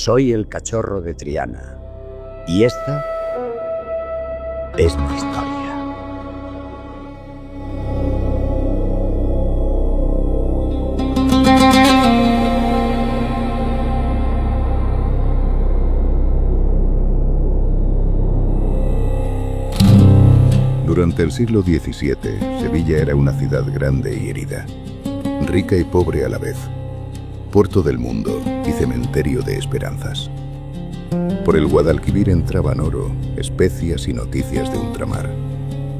Soy el cachorro de Triana y esta es mi historia. Durante el siglo XVII, Sevilla era una ciudad grande y herida, rica y pobre a la vez, puerto del mundo y cementerio de esperanzas. Por el Guadalquivir entraban oro, especias y noticias de ultramar,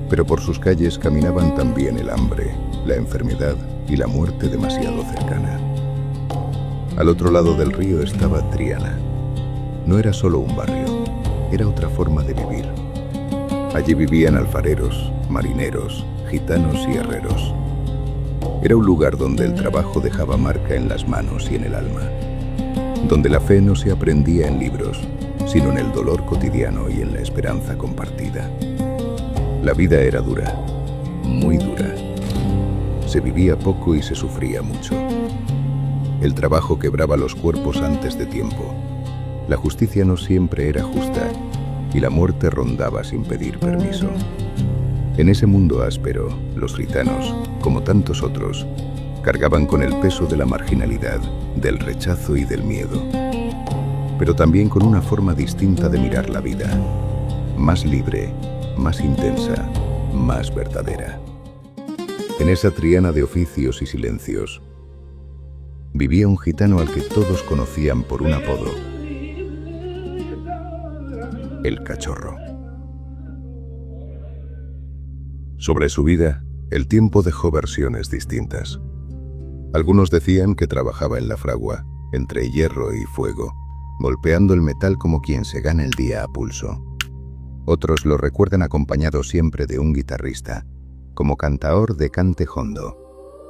pero por sus calles caminaban también el hambre, la enfermedad y la muerte demasiado cercana. Al otro lado del río estaba Triana. No era solo un barrio, era otra forma de vivir. Allí vivían alfareros, marineros, gitanos y herreros. Era un lugar donde el trabajo dejaba marca en las manos y en el alma, donde la fe no se aprendía en libros, sino en el dolor cotidiano y en la esperanza compartida. La vida era dura, muy dura. Se vivía poco y se sufría mucho. El trabajo quebraba los cuerpos antes de tiempo. La justicia no siempre era justa y la muerte rondaba sin pedir permiso. En ese mundo áspero, los gitanos, como tantos otros, cargaban con el peso de la marginalidad, del rechazo y del miedo, pero también con una forma distinta de mirar la vida, más libre, más intensa, más verdadera. En esa Triana de oficios y silencios, vivía un gitano al que todos conocían por un apodo: el cachorro. Sobre su vida, el tiempo dejó versiones distintas. Algunos decían que trabajaba en la fragua, entre hierro y fuego, golpeando el metal como quien se gana el día a pulso. Otros lo recuerdan acompañado siempre de un guitarrista, como cantaor de cante hondo,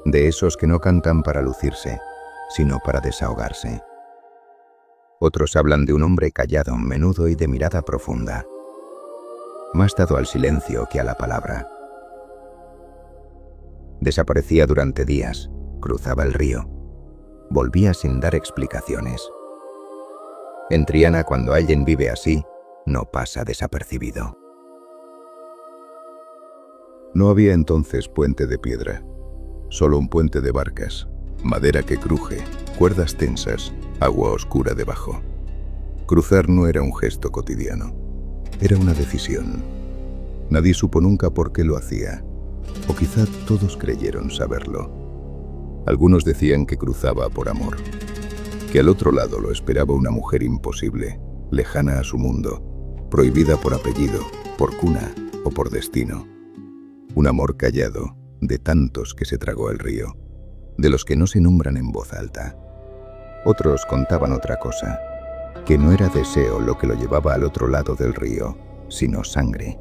de esos que no cantan para lucirse, sino para desahogarse. Otros hablan de un hombre callado, menudo y de mirada profunda, más dado al silencio que a la palabra. Desaparecía durante días, cruzaba el río, volvía sin dar explicaciones. En Triana, cuando alguien vive así, no pasa desapercibido. No había entonces puente de piedra, solo un puente de barcas, madera que cruje, cuerdas tensas, agua oscura debajo. Cruzar no era un gesto cotidiano, era una decisión. Nadie supo nunca por qué lo hacía, o quizá todos creyeron saberlo. Algunos decían que cruzaba por amor, que al otro lado lo esperaba una mujer imposible, lejana a su mundo, prohibida por apellido, por cuna o por destino. Un amor callado, de tantos que se tragó el río, de los que no se nombran en voz alta. Otros contaban otra cosa, que no era deseo lo que lo llevaba al otro lado del río, sino sangre,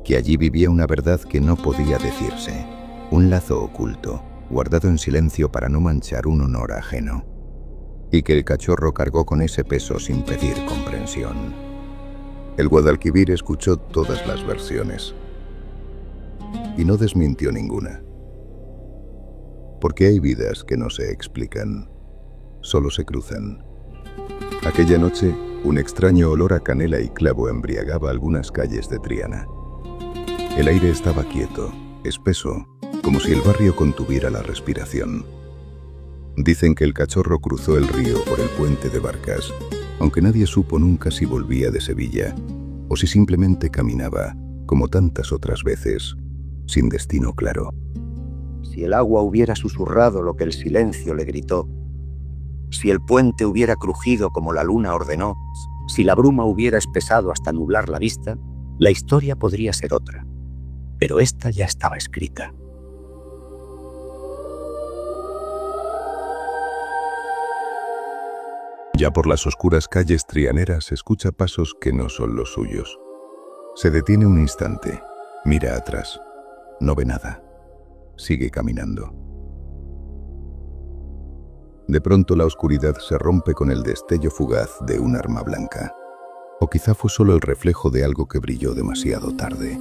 que allí vivía una verdad que no podía decirse, un lazo oculto, guardado en silencio para no manchar un honor ajeno, y que el cachorro cargó con ese peso sin pedir comprensión. El Guadalquivir escuchó todas las versiones y no desmintió ninguna, porque hay vidas que no se explican, solo se cruzan. Aquella noche, un extraño olor a canela y clavo embriagaba algunas calles de Triana. El aire estaba quieto, espeso, como si el barrio contuviera la respiración. Dicen que el cachorro cruzó el río por el puente de barcas, aunque nadie supo nunca si volvía de Sevilla, o si simplemente caminaba, como tantas otras veces, sin destino claro. Si el agua hubiera susurrado lo que el silencio le gritó, si el puente hubiera crujido como la luna ordenó, si la bruma hubiera espesado hasta nublar la vista, la historia podría ser otra. Pero esta ya estaba escrita. Ya por las oscuras calles trianeras se escucha pasos que no son los suyos. Se detiene un instante, mira atrás, no ve nada, sigue caminando. De pronto la oscuridad se rompe con el destello fugaz de un arma blanca. O quizá fue solo el reflejo de algo que brilló demasiado tarde.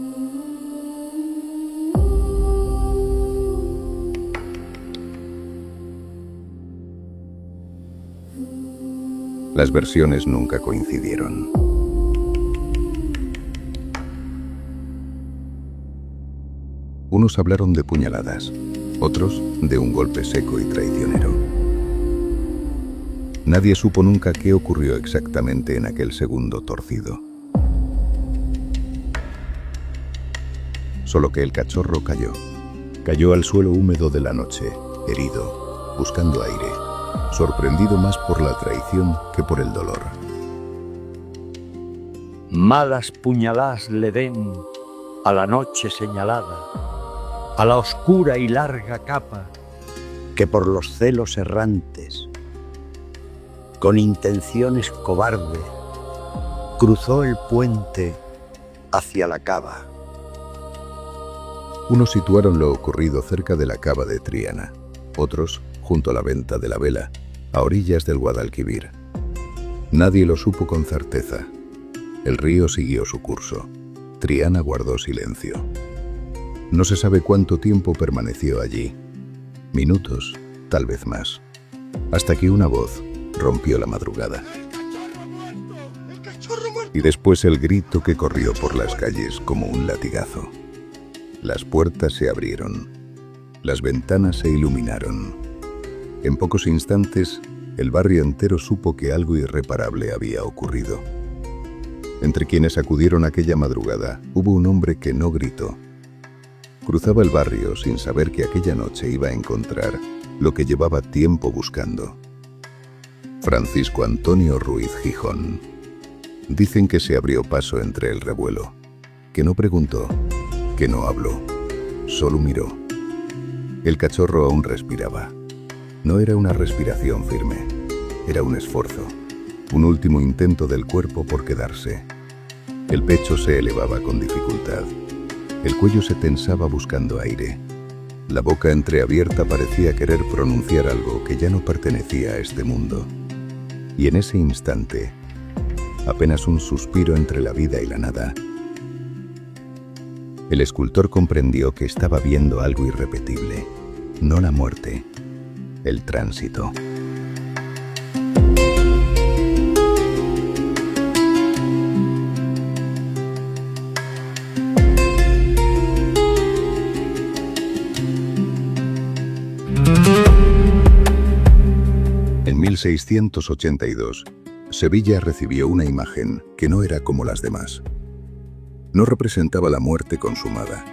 Las versiones nunca coincidieron. Unos hablaron de puñaladas, otros de un golpe seco y traicionero. Nadie supo nunca qué ocurrió exactamente en aquel segundo torcido. Solo que el cachorro cayó. Cayó al suelo húmedo de la noche, herido, buscando aire, sorprendido más por la traición que por el dolor. Malas puñaladas le den a la noche señalada, a la oscura y larga capa que por los celos errantes, con intenciones cobarde, cruzó el puente hacia la cava. Unos situaron lo ocurrido cerca de la cava de Triana, otros junto a la venta de la vela, a orillas del Guadalquivir. Nadie lo supo con certeza. El río siguió su curso. Triana guardó silencio. No se sabe cuánto tiempo permaneció allí. Minutos, tal vez más. Hasta que una voz rompió la madrugada. Y después el grito que corrió por las calles como un latigazo. Las puertas se abrieron. Las ventanas se iluminaron. En pocos instantes, el barrio entero supo que algo irreparable había ocurrido. Entre quienes acudieron aquella madrugada, hubo un hombre que no gritó. Cruzaba el barrio sin saber que aquella noche iba a encontrar lo que llevaba tiempo buscando. Francisco Antonio Ruiz Gijón. Dicen que se abrió paso entre el revuelo, que no preguntó, que no habló, solo miró. El cachorro aún respiraba. No era una respiración firme, era un esfuerzo, un último intento del cuerpo por quedarse. El pecho se elevaba con dificultad. El cuello se tensaba buscando aire. La boca entreabierta parecía querer pronunciar algo que ya no pertenecía a este mundo. Y en ese instante, apenas un suspiro entre la vida y la nada, el escultor comprendió que estaba viendo algo irrepetible, no la muerte, el tránsito. En 1682, Sevilla recibió una imagen que no era como las demás. No representaba la muerte consumada,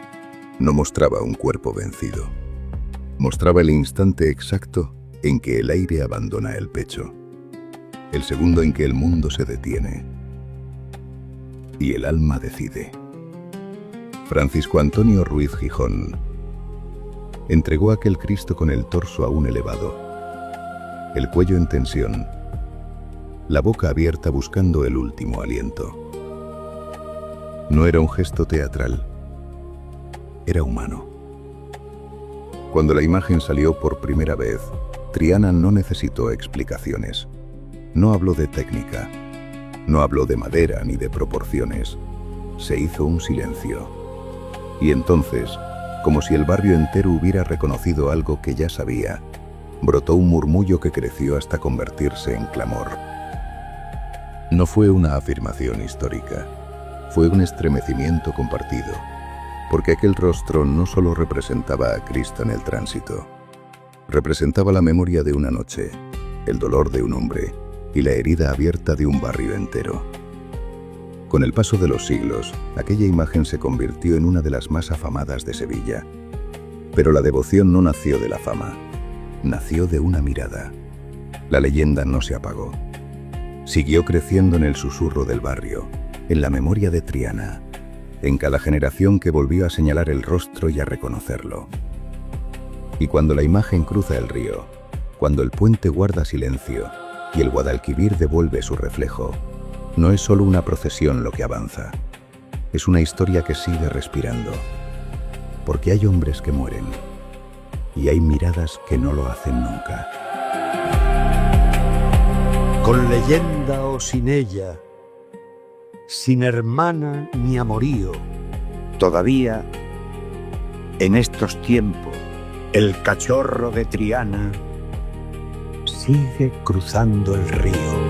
no mostraba un cuerpo vencido. Mostraba el instante exacto en que el aire abandona el pecho, el segundo en que el mundo se detiene y el alma decide. Francisco Antonio Ruiz Gijón entregó aquel Cristo con el torso aún elevado, el cuello en tensión, la boca abierta buscando el último aliento. No era un gesto teatral, era humano. Cuando la imagen salió por primera vez, Triana no necesitó explicaciones. No habló de técnica, no habló de madera ni de proporciones. Se hizo un silencio. Y entonces, como si el barrio entero hubiera reconocido algo que ya sabía, brotó un murmullo que creció hasta convertirse en clamor. No fue una afirmación histórica, fue un estremecimiento compartido, porque aquel rostro no solo representaba a Cristo en el tránsito, representaba la memoria de una noche, el dolor de un hombre y la herida abierta de un barrio entero. Con el paso de los siglos, aquella imagen se convirtió en una de las más afamadas de Sevilla. Pero la devoción no nació de la fama, nació de una mirada. La leyenda no se apagó. Siguió creciendo en el susurro del barrio, en la memoria de Triana, en cada generación que volvió a señalar el rostro y a reconocerlo. Y cuando la imagen cruza el río, cuando el puente guarda silencio y el Guadalquivir devuelve su reflejo, no es solo una procesión lo que avanza, es una historia que sigue respirando, porque hay hombres que mueren y hay miradas que no lo hacen nunca. con leyenda o sin ella, sin hermana ni amorío. Todavía, en estos tiempos, el cachorro de Triana sigue cruzando el río.